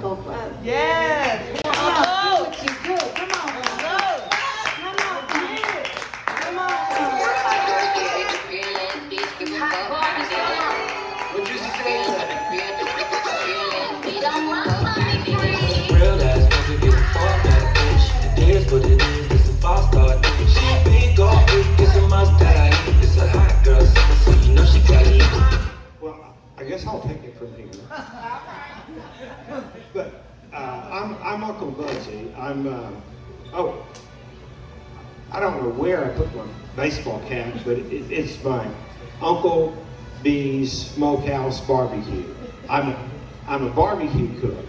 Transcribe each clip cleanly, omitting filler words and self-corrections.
go further. Yes. Come on, do what you do. Come on. Come on, kid. Come on. What you say? Real ass nigga get fucked that bitch. It is what it is, it's a false start. She big off freak, it's a must that I eat. It's a hot girl summer, so you know she gotta eat. Well, I guess I'll take it from here. But I'm Uncle Buzzy. I don't know where I put my baseball cap, but it's my Uncle B's Smokehouse Barbecue. I'm a barbecue cook,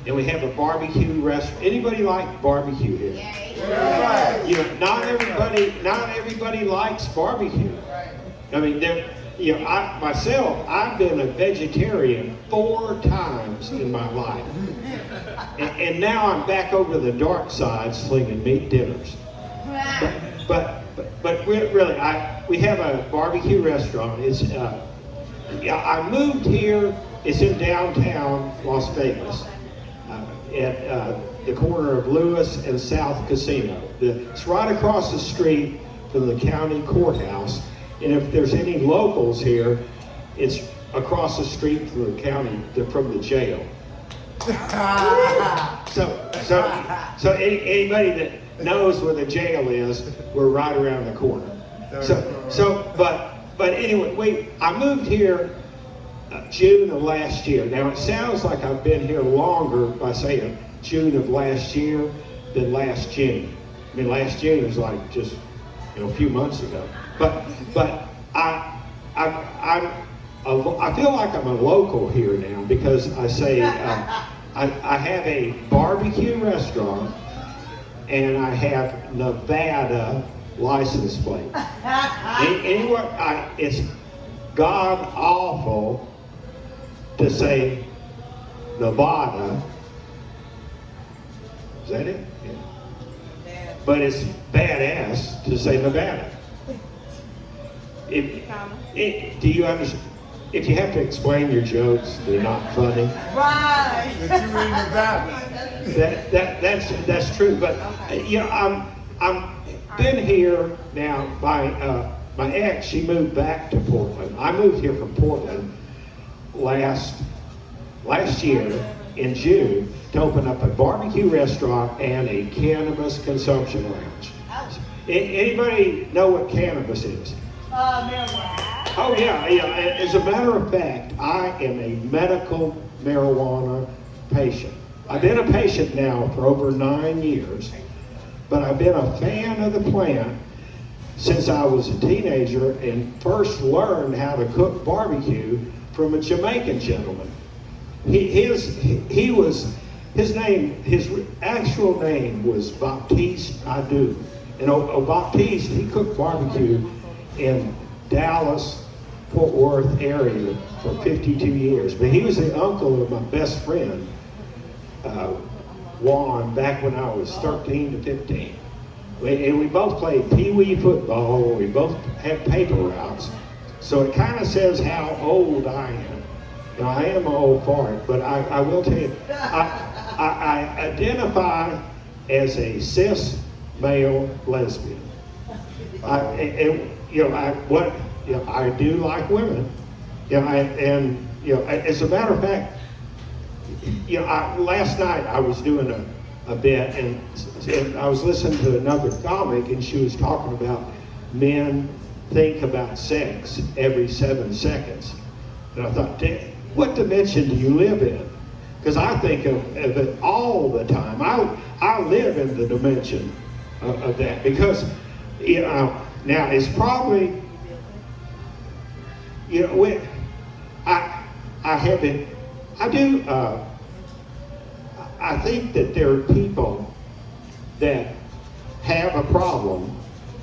and we have a barbecue restaurant. Anybody like barbecue here? Right. You know, not everybody likes barbecue. I mean, I've been a vegetarian 4 times in my life, and now I'm back over the dark side, slinging meat dinners. But really, we have a barbecue restaurant. I moved here. It's in downtown Las Vegas, at the corner of Lewis and South Casino. It's right across the street from the county courthouse. And if there's any locals here, it's across the street from the county, from the jail. So anybody that knows where the jail is, we're right around the corner. But anyway, I moved here June of last year. Now it sounds like I've been here longer by saying June of last year than last June. I mean, last June was like just a few months ago. But I feel like I'm a local here now because I say I have a barbecue restaurant and I have Nevada license plate. It's god awful to say Nevada. Is that it? Yeah. But it's badass to say Nevada. Do you understand? If you have to explain your jokes, they're not funny. Right. That you in Nevada. That's true. But I'm been here now. My ex, she moved back to Portland. I moved here from Portland last year in June to open up a barbecue restaurant and a cannabis consumption lounge. Anybody know what cannabis is? Marijuana. Oh yeah. As a matter of fact, I am a medical marijuana patient. I've been a patient now for over 9 years, but I've been a fan of the plant since I was a teenager and first learned how to cook barbecue from a Jamaican gentleman. His actual name was Baptiste Adu. And Baptiste, he cooked barbecue in Dallas, Fort Worth area for 52 years. But he was the uncle of my best friend, Juan, back when I was 13 to 15. And we both played pee-wee football. We both had paper routes. So it kind of says how old I am. Now, I am an old fart, but I will tell you, I identify as a cis male lesbian. I do like women. As a matter of fact, last night I was doing a bit and I was listening to another comic and she was talking about men think about sex every 7 seconds. And I thought, what dimension do you live in? Because I think of it all the time. I live in the dimension of that because, now it's probably, I think that there are people that have a problem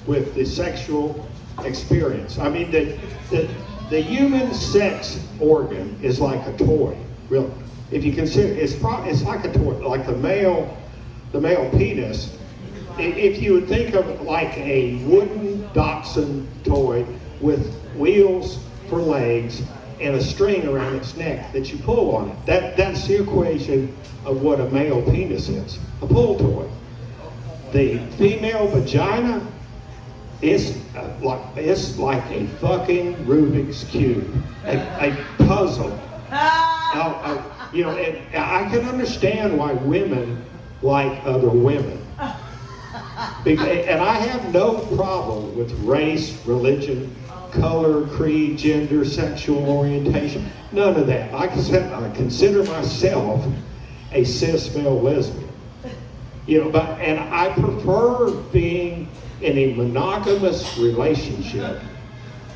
with the sexual experience. I mean, the human sex organ is like a toy, really. If you consider, it's like a toy, like the male penis. If you would think of it like a wooden Dachshund toy with wheels for legs and a string around its neck that you pull on it. That's the equation of what a male penis is, a pull toy. The female vagina is like a fucking Rubik's Cube, a puzzle. And I can understand why women like other women. And I have no problem with race, religion, color, creed, gender, sexual orientation. None of that. I consider myself a cis male lesbian. And I prefer being in a monogamous relationship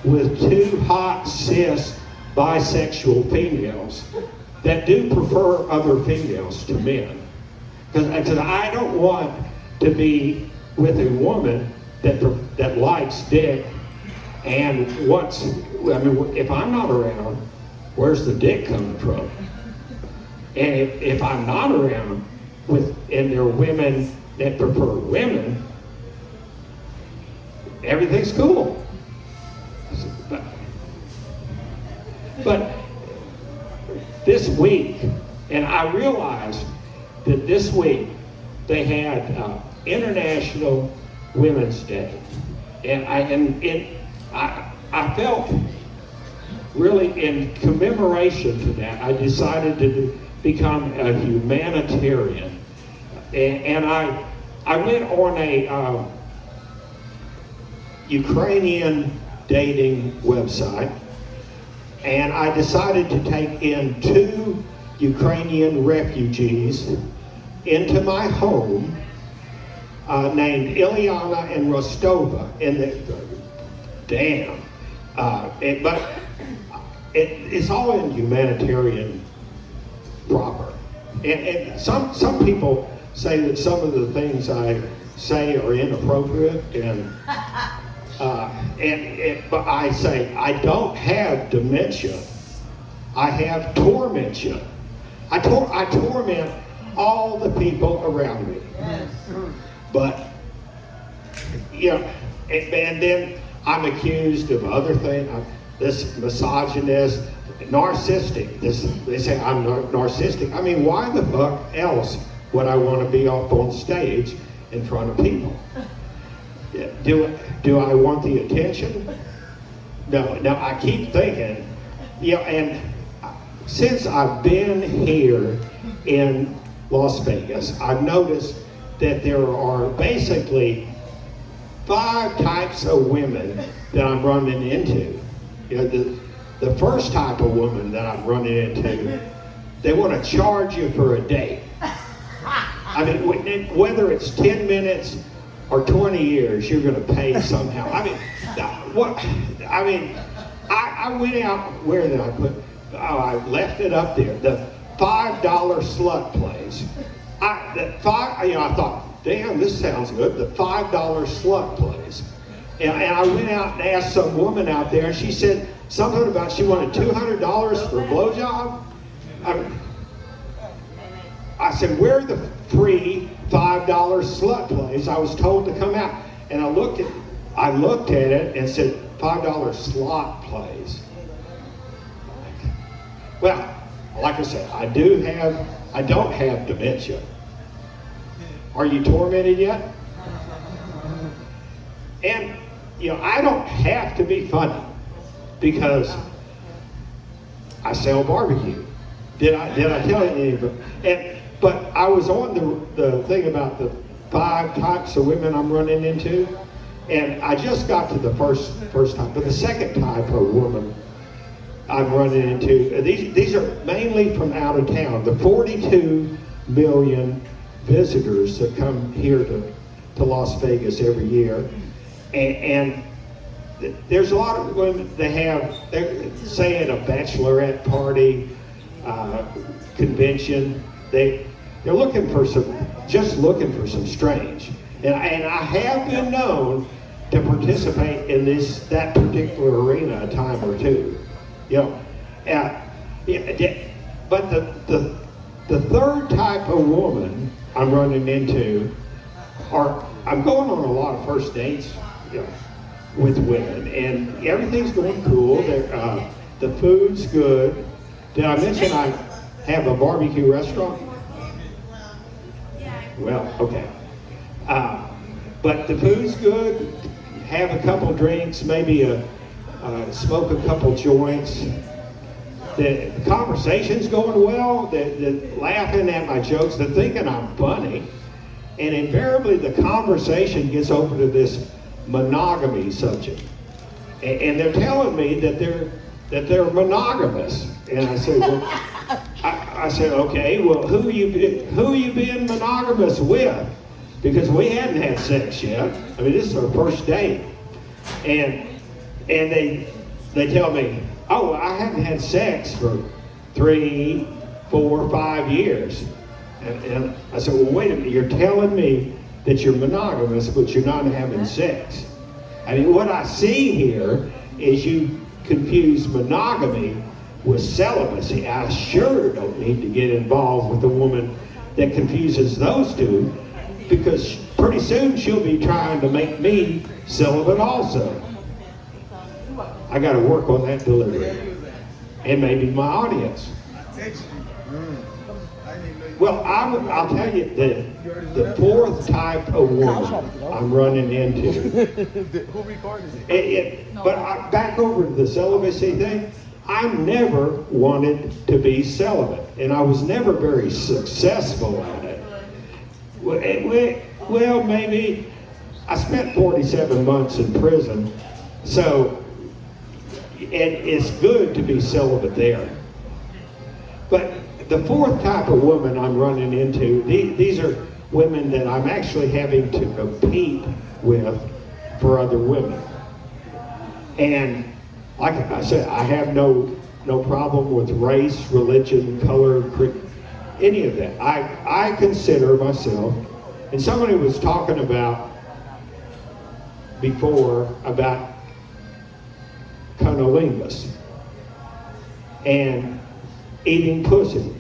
with two hot cis bisexual females that do prefer other females to men. Because I don't want to be with a woman that likes dick and if I'm not around, where's the dick coming from? And if I'm not around and there are women that prefer women, everything's cool. But this week, and I realized that this week they had International Women's Day, and I felt really in commemoration to that, I decided to become a humanitarian, and I went on a Ukrainian dating website, and I decided to take in 2 Ukrainian refugees into my home named Ilyana and Rostova. But it's all in humanitarian proper. And some people say that some of the things I say are inappropriate, but I say I don't have dementia. I have tormentia. I torment all the people around me. Yes. But and then I'm accused of other things. This misogynist, narcissistic. They say I'm narcissistic. I mean, why the fuck else would I want to be up on stage in front of people? Do I want the attention? No. I keep thinking, and since I've been here in Las Vegas, I've noticed that there are basically 5 types of women that I'm running into. The first type of woman that I'm running into, they want to charge you for a date. I mean, whether it's 10 minutes or 20 years, you're going to pay somehow. I went out, where did I put? Oh, I left it up there. The $5 slut place. I thought, damn, this sounds good. The $5 slut place. And I went out and asked some woman out there, and she said something about she wanted $200 for a blowjob. I said, where's the free $5 slut place? I was told to come out. And I looked at it and said, $5 slot place. Well, like I said, I don't have dementia. Are you tormented yet? And, I don't have to be funny because I sell barbecue. Did I tell you anything? But I was on the thing about the 5 types of women I'm running into, and I just got to the first type, but the second type of woman I'm running into, these are mainly from out of town. The 42 million visitors that come here to Las Vegas every year, and there's a lot of women they're say at a bachelorette party, convention, they're looking for some strange, and I have been known to participate in that particular arena a time or two. But the third type of woman I'm running into I'm going on a lot of first dates, with women, and everything's going cool. the food's good. Did I mention I have a barbecue restaurant? Well, okay. But the food's good. Have a couple drinks, maybe smoke a couple joints. The conversation's going well. The laughing at my jokes. They're thinking I'm funny. And invariably the conversation gets over to this monogamy subject. And they're telling me that they're monogamous. And I said, well, I said, okay, well, who you been monogamous with? Because we hadn't had sex yet. I mean, this is our first date. And they tell me, oh, I haven't had sex for 3, 4, 5 years. And I said, well, wait a minute, you're telling me that you're monogamous, but you're not having sex. I mean, what I see here is you confuse monogamy with celibacy. I sure don't need to get involved with a woman that confuses those two, because pretty soon she'll be trying to make me celibate also. I got to work on that delivery. And maybe my audience. Well, I'll tell you, the fourth type of woman I'm running into. Who recorded it? But back over to the celibacy thing, I never wanted to be celibate, and I was never very successful at it. Well, maybe I spent 47 months in prison, so and it's good to be celibate there. But the fourth type of woman I'm running into, these are women that I'm actually having to compete with for other women. And like I said, I have no problem with race, religion, color, any of that. I consider myself, and somebody was talking about before about cunnilingus and eating pussy.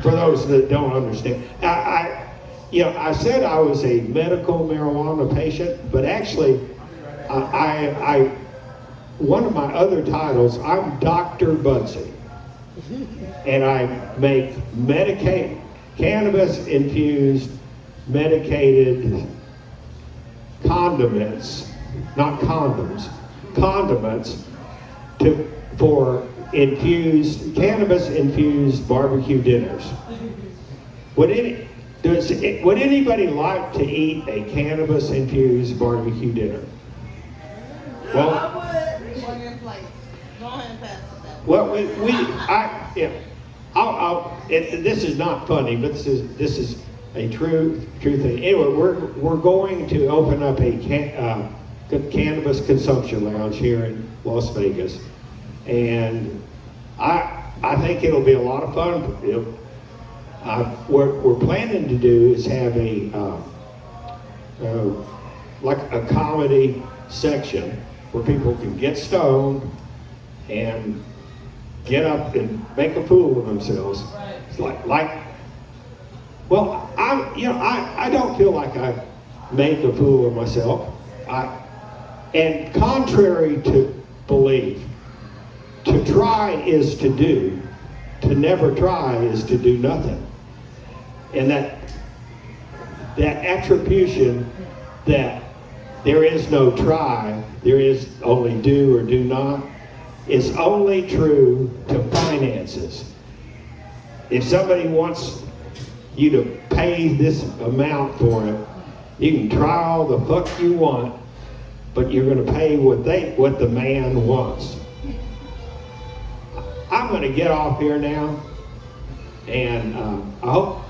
For those that don't understand, I said I was a medical marijuana patient, but actually, one of my other titles, I'm Dr. Budsy, and I make cannabis-infused medicated condiments, not condoms, condiments for cannabis-infused barbecue dinners. Would anybody like to eat a cannabis-infused barbecue dinner? Well, this is not funny, but this is a true thing. Anyway, we're going to open up a cannabis consumption lounge here in Las Vegas, and I think it'll be a lot of fun. What we're planning to do is have like a comedy section where people can get stoned and get up and make a fool of themselves. It's well, I don't feel like I make a fool of myself. And contrary to belief, to try is to do, to never try is to do nothing. And that attribution that there is no try, there is only do or do not, is only true to finances. If somebody wants you to pay this amount for it, you can try all the fuck you want, but you're going to pay what the man wants. I'm going to get off here now, and I hope.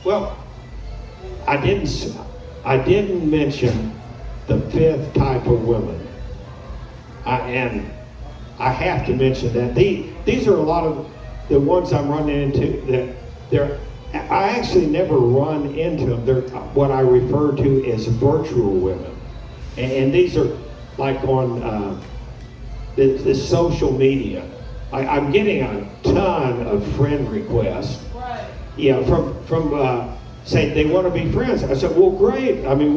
Well, I didn't mention the fifth type of woman, and I have to mention that these are a lot of the ones I'm running into that I actually never run into them. They're what I refer to as virtual women, and these are like on the social media. I'm getting a ton of friend requests. Right. Yeah, from saying they want to be friends. I said, well, great. I mean,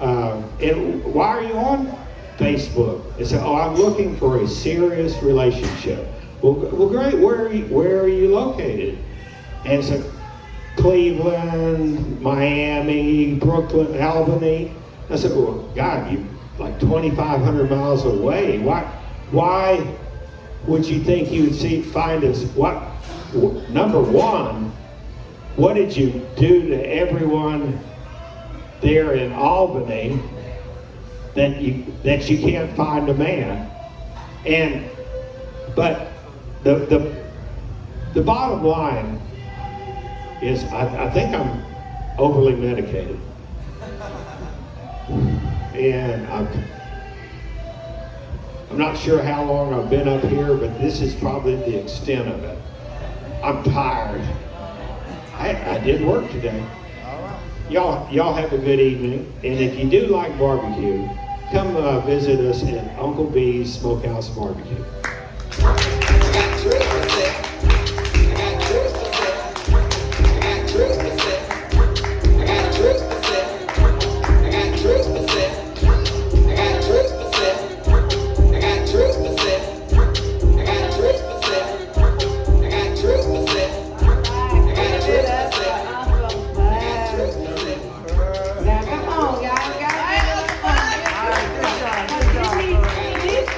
and why are you on? Facebook and say, "Oh, I'm looking for a serious relationship." Well, great. Where are you located? And so, Cleveland, Miami, Brooklyn, Albany. I said, "Well, God, you like 2,500 miles away. Why would you think you would find us? Number one, what did you do to everyone there in Albany that you can't find a man?" But the bottom line is I think I'm overly medicated. And I'm not sure how long I've been up here, but this is probably the extent of it. I'm tired. I did work today. Y'all have a good evening. And if you do like barbecue, come visit us at Uncle B's Smokehouse Barbecue.